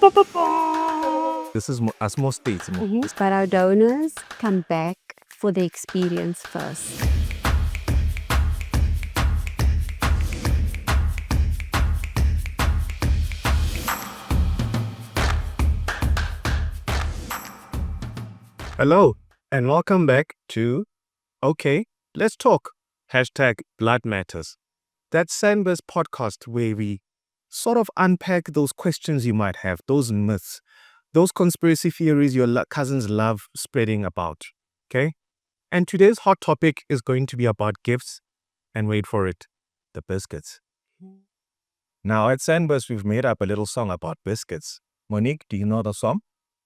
This is as more states. But our donors come back for the experience first. Hello, and welcome back to Okay, Let's Talk. #Blood Matters. That's SANBS podcast where we sort of unpack those questions you might have, those myths, those conspiracy theories your cousins love spreading about. Okay? And today's hot topic is going to be about gifts, and wait for it, the biscuits. Now at SANBS, we've made up a little song about biscuits. Monique, do you know the song?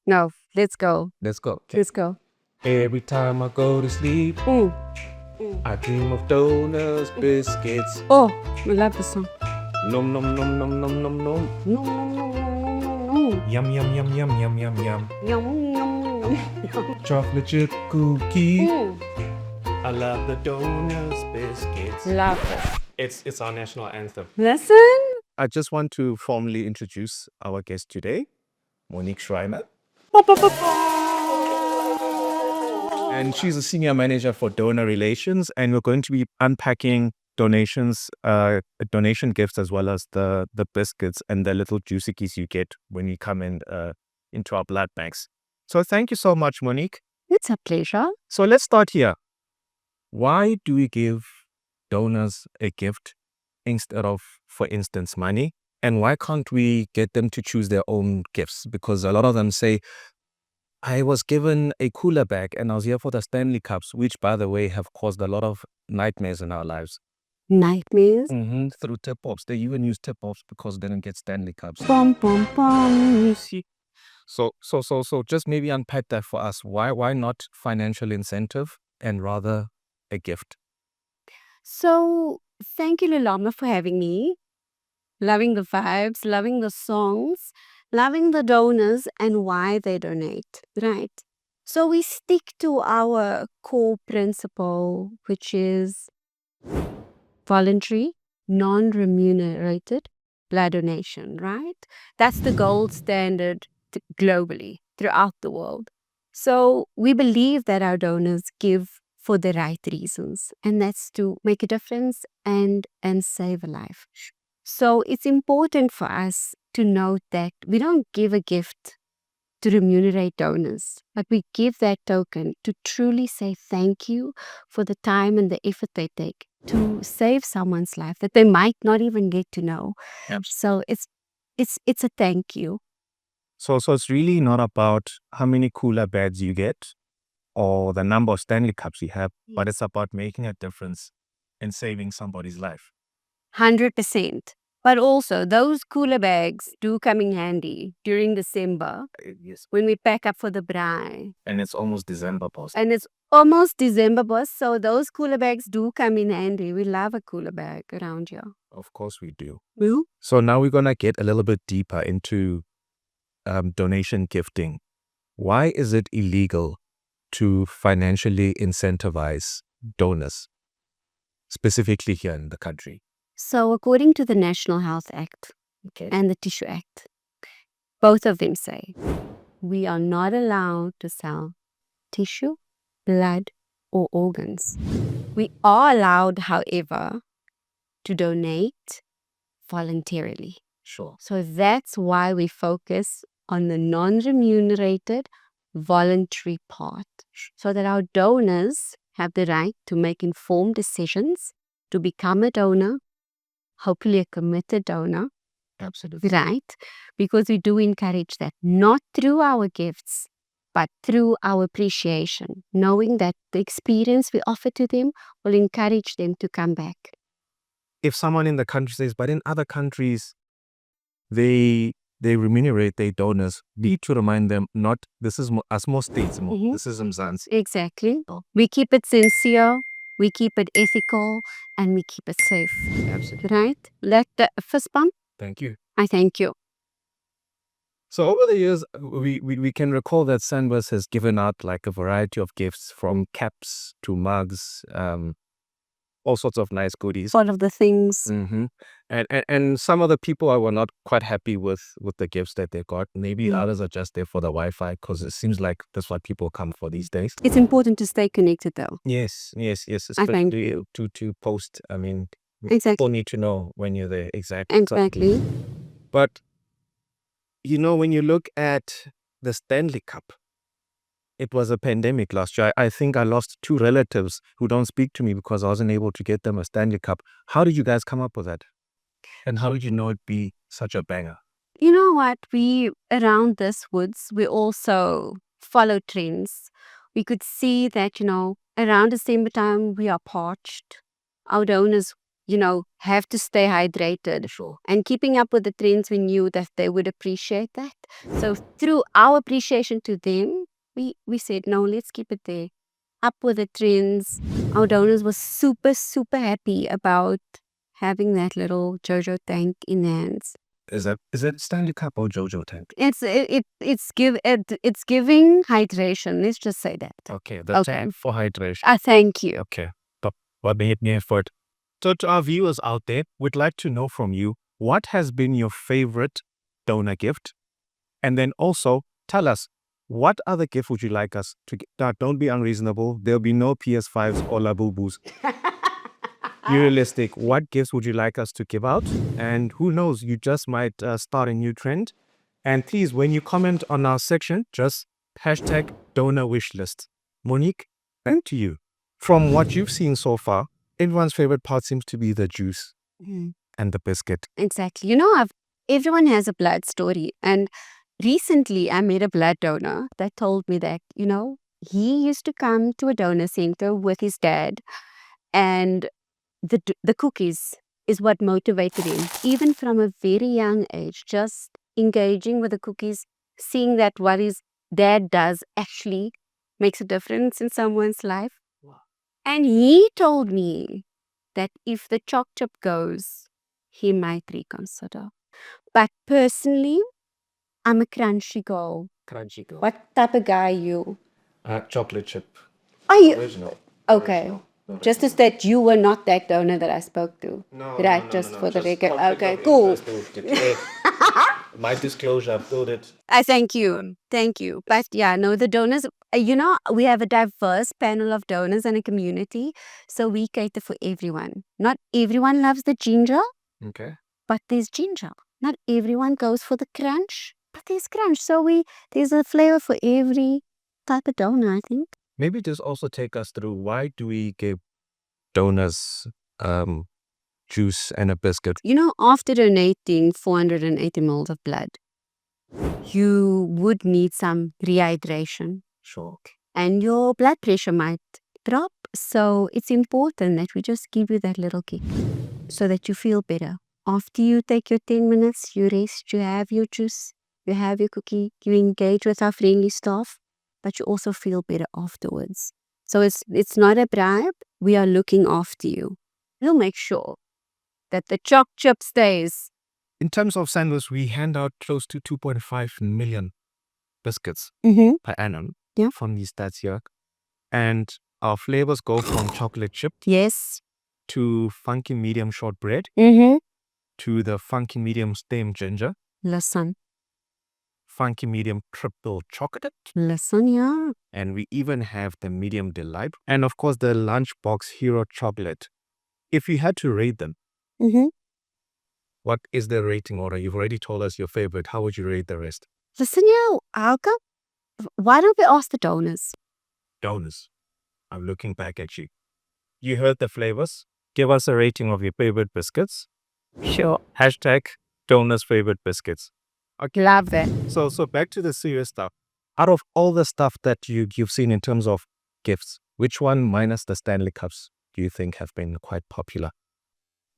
No, let's go. Let's go. Let's go. Every time I go to sleep, I dream of donuts, biscuits. Oh, I love the song. Nom nom nom nom nom nom nom. No, no, no, no, no, no. Yum yum yum yum yum yum yum. Yum, yum, yum. Chocolate chip cookie. Mm. I love the donuts, biscuits. Love it. It's our national anthem. Listen. I just want to formally introduce our guest today, Monique Schreiner. And she's a senior manager for donor relations, and we're going to be unpacking donations, donation gifts, as well as the biscuits and the little juicickies you get when you come in into our blood banks. So thank you so much, Monique. It's a pleasure. So let's start here. Why do we give donors a gift instead of, for instance, money? And why can't we get them to choose their own gifts? Because a lot of them say, I was given a cooler bag and I was here for the Stanley Cups, which, by the way, have caused a lot of nightmares in our lives. Nightmares. Through tip-offs. They even use tip-offs because they don't get Stanley Cups. Bum, bum, bum. So just maybe unpack that for us. Why not financial incentive and rather a gift? So, thank you, Lulama, for having me. Loving the vibes, loving the songs, loving the donors and why they donate, right? So we stick to our core principle, which is voluntary, non-remunerated blood donation, right? That's the gold standard globally throughout the world. So we believe that our donors give for the right reasons, and that's to make a difference and save a life. So it's important for us to note that we don't give a gift to remunerate donors, but we give that token to truly say thank you for the time and the effort they take to save someone's life that they might not even get to know. So it's a thank you. So it's really not about how many cooler bags you get or the number of Stanley Cups you have, but it's about making a difference in saving somebody's life. 100%. But also, those cooler bags do come in handy during December when we pack up for the braai. And it's almost December, boss. And it's almost December, boss. So those cooler bags do come in handy. We love a cooler bag around here. Of course we do. Well, So now we're going to get a little bit deeper into donation gifting. Why is it illegal to financially incentivize donors, specifically here in the country? So according to the National Health Act and the Tissue Act, both of them say we are not allowed to sell tissue, blood, or organs. We are allowed, however, to donate voluntarily. Sure. So that's why we focus on the non-remunerated voluntary part, so that our donors have the right to make informed decisions to become a donor, hopefully a committed donor. Absolutely. Right? Because we do encourage that, not through our gifts, but through our appreciation, knowing that the experience we offer to them will encourage them to come back. If someone in the country says, but in other countries, they remunerate their donors, need to remind them, not this is as more states, this is Mzansi. Exactly. We keep it sincere, we keep it ethical, and we keep it safe. Absolutely. Right? Let the fist bump. Thank you. I thank you. So over the years, we can recall that SANBS has given out like a variety of gifts, from caps to mugs, all sorts of nice goodies. One of the things. Mm-hmm. And some of the people were not quite happy with the gifts that they got. Maybe others are just there for the Wi-Fi, because it seems like that's what people come for these days. It's important to stay connected though. Yes, I think. especially to post. I mean, Exactly. people need to know when you're there. Exactly. Exactly. But when you look at the Stanley Cup, it was a pandemic last year. I think I lost 2 relatives who don't speak to me because I wasn't able to get them a Stanley Cup. How did you guys come up with that? And how did you know it'd be such a banger? You know what? We, around this woods, we also follow trends. We could see that, around December time, we are parched. Our donors, have to stay hydrated. Sure. And keeping up with the trends, we knew that they would appreciate that. So through our appreciation to them, we said, no, let's keep it there. Up with the trends. Our donors were super, super happy about having that little JoJo tank in their hands. Is it Stanley Cup or JoJo tank? It's giving hydration. Let's just say that. Okay, the Okay. tank for hydration. Thank you. Okay, top. What made me effort? So to our viewers out there, we'd like to know from you, what has been your favorite donor gift? And then also tell us, what other gift would you like us to get? Now, don't be unreasonable. There'll be no PS5s or Labubus. Be realistic. What gifts would you like us to give out? And who knows, you just might start a new trend. And please, when you comment on our section, just hashtag donor wish list. Monique, and to you. From what you've seen so far, everyone's favorite part seems to be the juice and the biscuit. Exactly. Everyone has a blood story. And recently, I met a blood donor that told me that, he used to come to a donor center with his dad, and the cookies is what motivated him, even from a very young age, just engaging with the cookies, seeing that what his dad does actually makes a difference in someone's life. Wow. And he told me that if the choc chip goes, he might reconsider. But personally, I'm a crunchy girl. Crunchy girl. What type of guy are you? Chocolate chip. Are you? Original. Okay. Just as that you were not that donor that I spoke to. No, Right, no, just no, for the just record. conflict Okay, of cool. interest to declare. My disclosure, I've told it. I thank you. Thank you. But yeah, no, the donors, we have a diverse panel of donors and a community. So we cater for everyone. Not everyone loves the ginger, Okay. but there's ginger. Not everyone goes for the crunch, but there's crunch. So there's a flavor for every type of donor, I think. Maybe just also take us through, why do we give donors juice and a biscuit? After donating 480 ml of blood, you would need some rehydration. Sure. And your blood pressure might drop. So it's important that we just give you that little kick so that you feel better. After you take your 10 minutes, you rest, you have your juice, you have your cookie, you engage with our friendly staff, but you also feel better afterwards. So it's not a bribe. We are looking after you. We'll make sure that the choc chip stays. In terms of SANBS, we hand out close to 2.5 million biscuits per annum from these stats here. And our flavors go from chocolate chip Yes. to funky medium shortbread to the funky medium stem ginger, Listen, funky medium triple chocolate, yeah. and we even have the medium delight, and of course the lunchbox hero chocolate. If you had to rate them, what is the rating order? You've already told us your favorite. How would you rate the rest? Listen, Alka, why don't we ask the donors? Donors. I'm looking back at you. You heard the flavors. Give us a rating of your favorite biscuits. Sure. Hashtag donors favorite biscuits. Okay. Love that. So back to the serious stuff. Out of all the stuff that you've seen in terms of gifts, which one, minus the Stanley Cups, do you think have been quite popular?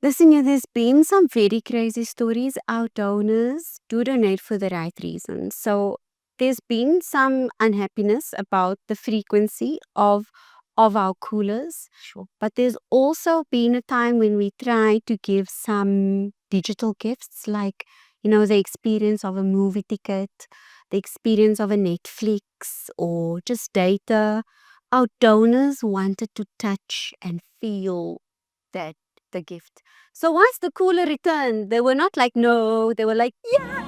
Listen, there's been some very crazy stories. Our donors do donate for the right reasons. So there's been some unhappiness about the frequency of our coolers. Sure. But there's also been a time when we try to give some digital gifts, like, the experience of a movie ticket, the experience of a Netflix, or just data. Our donors wanted to touch and feel the gift. So once the cooler returned, they were not like, no, they were like, yes.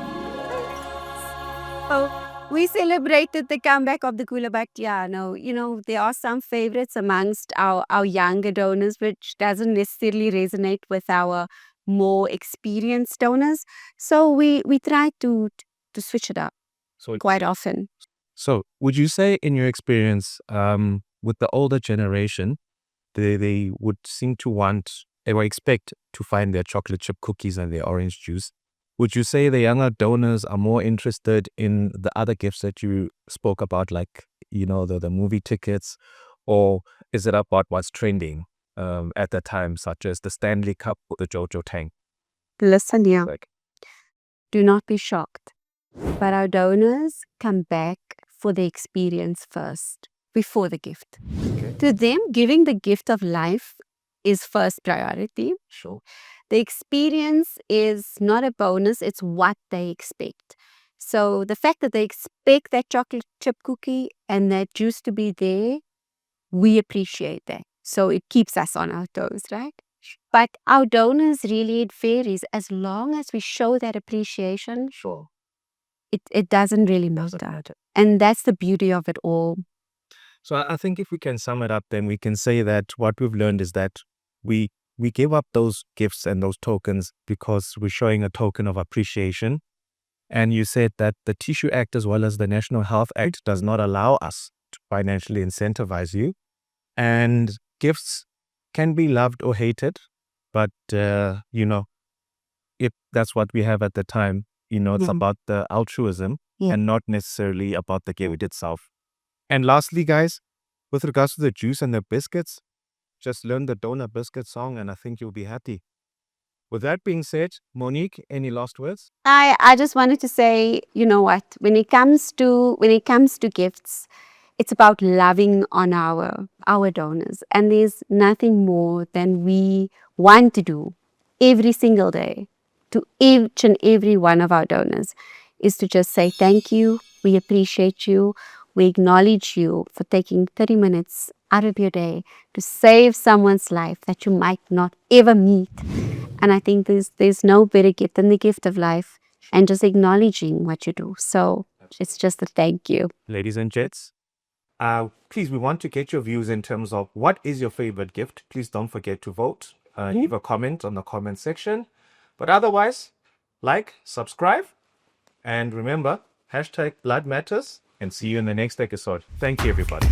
So we celebrated the comeback of the cooler, but yeah, no, there are some favorites amongst our younger donors, which doesn't necessarily resonate with our more experienced donors. So we try to switch it up So, quite often. so would you say, in your experience, with the older generation, they would seem to want, they will expect to find their chocolate chip cookies and their orange juice. Would you say the younger donors are more interested in the other gifts that you spoke about, like, the movie tickets, or is it about what's trending at the time, such as the Stanley Cup or the Jojo Tank? Listen here, Like, do not be shocked, but our donors come back for the experience first, before the gift. okay, To them, giving the gift of life is first priority. sure. The experience is not a bonus, it's what they expect. So the fact that they expect that chocolate chip cookie and that juice to be there, we appreciate that. So it keeps us on our toes, right? But our donors, really, it varies. As long as we show that appreciation, Sure. it doesn't really Doesn't matter. matter. And that's the beauty of it all. So I think if we can sum it up, then we can say that what we've learned is that we give up those gifts and those tokens because we're showing a token of appreciation. And you said that the Tissue Act, as well as the National Health Act, does not allow us to financially incentivize you. And gifts can be loved or hated, but if that's what we have at the time, it's Mhm. about the altruism Yeah. and not necessarily about the gift itself. And lastly, guys, with regards to the juice and the biscuits, just learn the Donor Biscuit song and I think you'll be happy. With that being said, Monique, any last words? I just wanted to say, you know what, when it comes to gifts, it's about loving on our donors. And there's nothing more than we want to do every single day to each and every one of our donors is to just say thank you, we appreciate you, we acknowledge you for taking 30 minutes out of your day to save someone's life that you might not ever meet. And I think there's no better gift than the gift of life and just acknowledging what you do. So it's just a thank you. Ladies and gents, please, we want to get your views in terms of what is your favorite gift. Please don't forget to vote. Leave a comment on the comment section. But otherwise, like, subscribe, and remember, #Blood Matters, and see you in the next episode. Thank you, everybody.